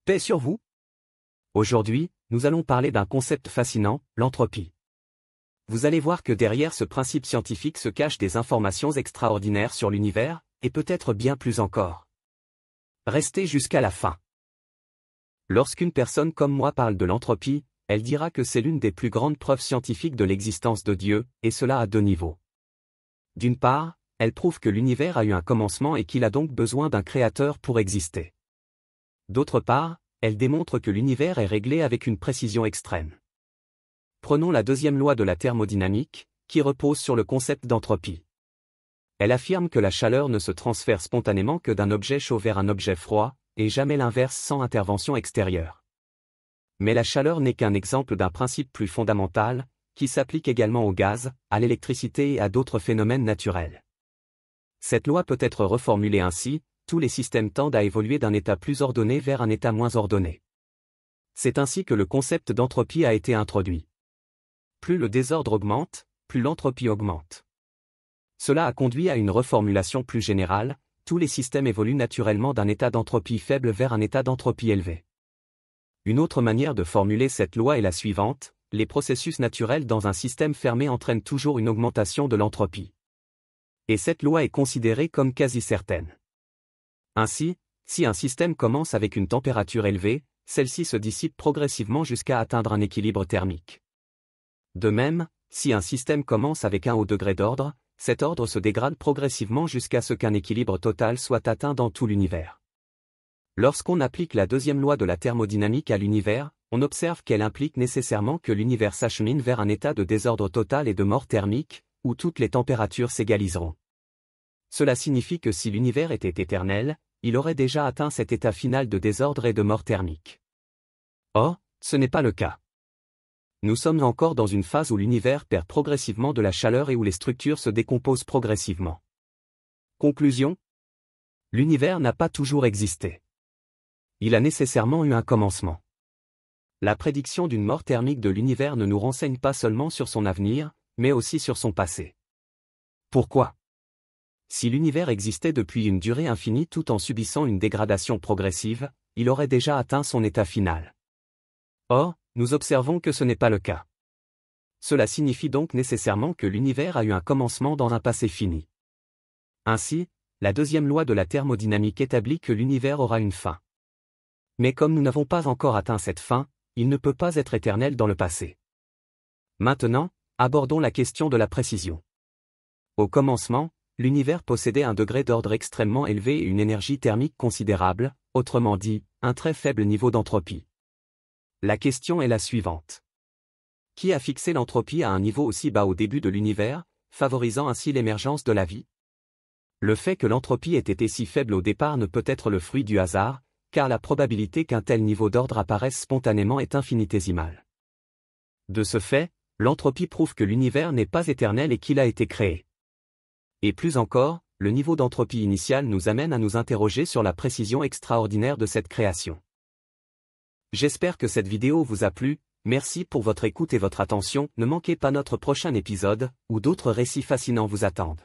Paix sur vous. Aujourd'hui, nous allons parler d'un concept fascinant, l'entropie. Vous allez voir que derrière ce principe scientifique se cachent des informations extraordinaires sur l'univers, et peut-être bien plus encore. Restez jusqu'à la fin. Lorsqu'une personne comme moi parle de l'entropie, elle dira que c'est l'une des plus grandes preuves scientifiques de l'existence de Dieu, et cela à deux niveaux. D'une part, elle prouve que l'univers a eu un commencement et qu'il a donc besoin d'un créateur pour exister. D'autre part, elle démontre que l'univers est réglé avec une précision extrême. Prenons la deuxième loi de la thermodynamique, qui repose sur le concept d'entropie. Elle affirme que la chaleur ne se transfère spontanément que d'un objet chaud vers un objet froid, et jamais l'inverse sans intervention extérieure. Mais la chaleur n'est qu'un exemple d'un principe plus fondamental, qui s'applique également au gaz, à l'électricité et à d'autres phénomènes naturels. Cette loi peut être reformulée ainsi: tous les systèmes tendent à évoluer d'un état plus ordonné vers un état moins ordonné. C'est ainsi que le concept d'entropie a été introduit. Plus le désordre augmente, plus l'entropie augmente. Cela a conduit à une reformulation plus générale: tous les systèmes évoluent naturellement d'un état d'entropie faible vers un état d'entropie élevé. Une autre manière de formuler cette loi est la suivante: les processus naturels dans un système fermé entraînent toujours une augmentation de l'entropie. Et cette loi est considérée comme quasi certaine. Ainsi, si un système commence avec une température élevée, celle-ci se dissipe progressivement jusqu'à atteindre un équilibre thermique. De même, si un système commence avec un haut degré d'ordre, cet ordre se dégrade progressivement jusqu'à ce qu'un équilibre total soit atteint dans tout l'univers. Lorsqu'on applique la deuxième loi de la thermodynamique à l'univers, on observe qu'elle implique nécessairement que l'univers s'achemine vers un état de désordre total et de mort thermique, où toutes les températures s'égaliseront. Cela signifie que si l'univers était éternel, il aurait déjà atteint cet état final de désordre et de mort thermique. Or, ce n'est pas le cas. Nous sommes encore dans une phase où l'univers perd progressivement de la chaleur et où les structures se décomposent progressivement. Conclusion: l'univers n'a pas toujours existé. Il a nécessairement eu un commencement. La prédiction d'une mort thermique de l'univers ne nous renseigne pas seulement sur son avenir, mais aussi sur son passé. Pourquoi ? Si l'univers existait depuis une durée infinie tout en subissant une dégradation progressive, il aurait déjà atteint son état final. Or, nous observons que ce n'est pas le cas. Cela signifie donc nécessairement que l'univers a eu un commencement dans un passé fini. Ainsi, la deuxième loi de la thermodynamique établit que l'univers aura une fin. Mais comme nous n'avons pas encore atteint cette fin, il ne peut pas être éternel dans le passé. Maintenant, abordons la question de la précision. Au commencement, l'univers possédait un degré d'ordre extrêmement élevé et une énergie thermique considérable, autrement dit, un très faible niveau d'entropie. La question est la suivante. Qui a fixé l'entropie à un niveau aussi bas au début de l'univers, favorisant ainsi l'émergence de la vie? Le fait que l'entropie ait été si faible au départ ne peut être le fruit du hasard, car la probabilité qu'un tel niveau d'ordre apparaisse spontanément est infinitésimale. De ce fait, l'entropie prouve que l'univers n'est pas éternel et qu'il a été créé. Et plus encore, le niveau d'entropie initial nous amène à nous interroger sur la précision extraordinaire de cette création. J'espère que cette vidéo vous a plu, merci pour votre écoute et votre attention, ne manquez pas notre prochain épisode, où d'autres récits fascinants vous attendent.